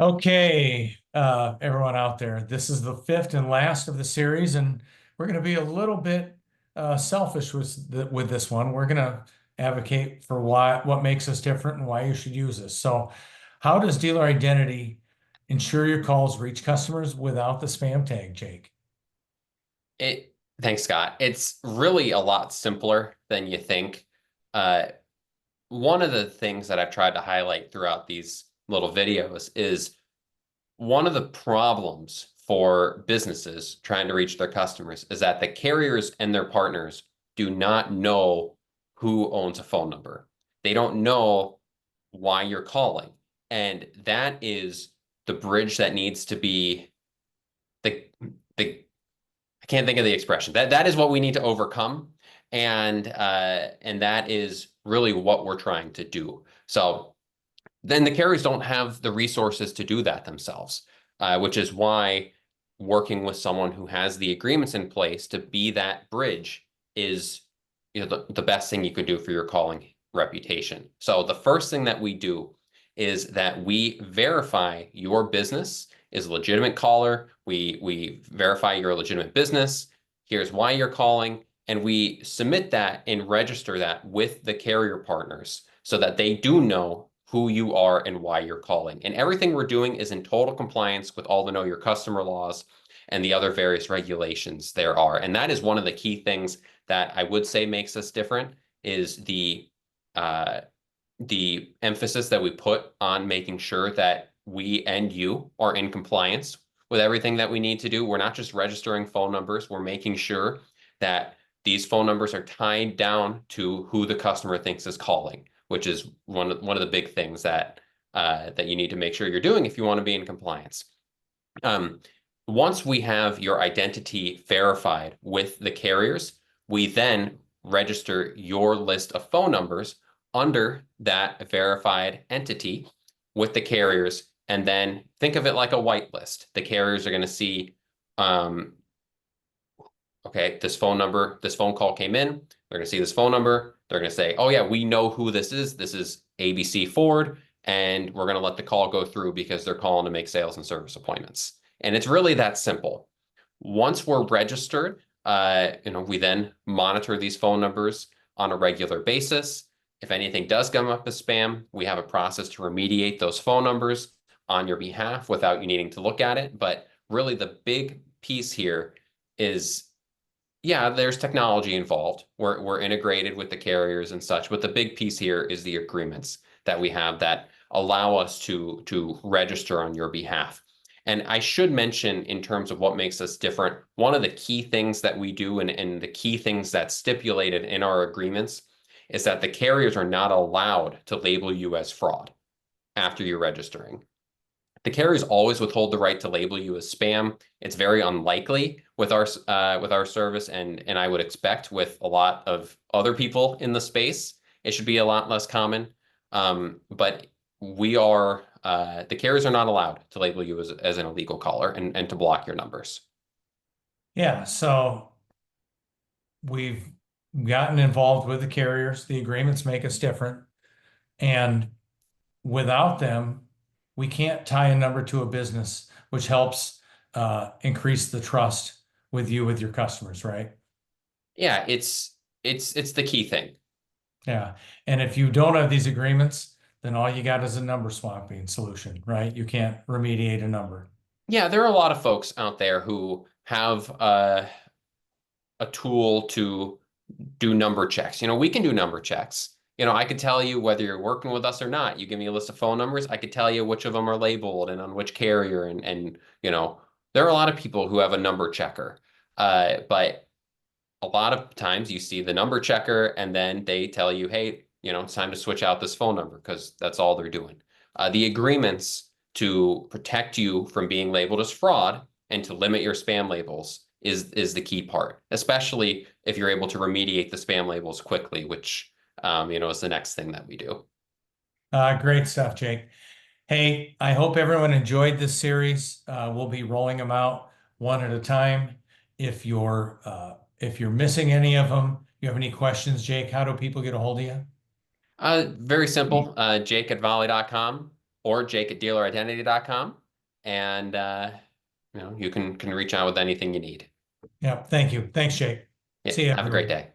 Okay, everyone out there, this is the fifth and last of the series, and we're going to be a little bit selfish with this one. We're going to advocate for what makes us different and why you should use this. So, how does dealer identity ensure your calls reach customers without the spam tag, Jake? It, thanks, Scott. It's really a lot simpler than you think. Uh, One of the things that I've tried to highlight throughout these little videos is one of the problems for businesses trying to reach their customers is that the carriers and their partners do not know who owns a phone number. They don't know why you're calling. And that is the bridge that needs to be the the I can't think of the expression. That is what we need to overcome, and that is really what we're trying to do. So then the carriers don't have the resources to do that themselves, which is why working with someone who has the agreements in place to be that bridge is, the best thing you could do for your calling reputation. So the first thing that we do is that we verify your business is a legitimate caller. We verify you're a legitimate business. Here's why you're calling. And we submit that and register that with the carrier partners so that they do know who you are and why you're calling. And everything we're doing is in total compliance with all the Know Your Customer laws and the other various regulations there are. And that is one of the key things that I would say makes us different is uh, the emphasis that we put on making sure that we and you are in compliance with everything that we need to do. We're not just registering phone numbers. We're making sure that these phone numbers are tied down to who the customer thinks is calling, which is one of the big things that you need to make sure you're doing if you want to be in compliance. Um, Once we have your identity verified with the carriers, we then register your list of phone numbers under that verified entity with the carriers. And then think of it like a whitelist. The carriers are going to see, um, okay, this phone number, this phone call came in. They're going to see this phone number. They're going to say, oh, yeah, we know who this is. This is ABC Ford. And we're going to let the call go through because they're calling to make sales and service appointments. And it's really that simple. Once we're registered, we then monitor these phone numbers on a regular basis. If anything does come up as spam, we have a process to remediate those phone numbers on your behalf without you needing to look at it. But really, the big piece here is, yeah, there's technology involved. We're integrated with the carriers and such, but the big piece here is the agreements that we have that allow us to register on your behalf. And I should mention, in terms of what makes us different, one of the key things that we do and the key things that's stipulated in our agreements is that the carriers are not allowed to label you as fraud after you're registering. The carriers always withhold the right to label you as spam. It's very unlikely with our service, and I would expect with a lot of other people in the space, it should be a lot less common. But the carriers are not allowed to label you as an illegal caller and to block your numbers. Yeah, so we've gotten involved with the carriers. The agreements make us different, and without them, we can't tie a number to a business, which helps increase the trust with you with your customers, right? Yeah, it's the key thing. Yeah. And if you don't have these agreements, then all you got is a number swapping solution, right? You can't remediate a number. Yeah, there are a lot of folks out there who have a tool to do number checks. We can do number checks. I could tell you whether you're working with us or not. You give me a list of phone numbers, I could tell you which of them are labeled and on which carrier. And there are a lot of people who have a number checker. But a lot of times you see the number checker and then they tell you, hey, it's time to switch out this phone number because that's all they're doing. The agreements to protect you from being labeled as fraud and to limit your spam labels is the key part, especially if you're able to remediate the spam labels quickly, which is the next thing that we do. Great stuff, Jake. Hey, I hope everyone enjoyed this series. We'll be rolling them out one at a time. If you're missing any of them, you have any questions, Jake, how do people get a hold of you? Very simple. Jake at volley.com. or jake@dealeridentity.com. And you know, you can reach out with anything you need. Yeah. Thank you. Thanks, Jake. Yeah, See you, have a great everyone. day.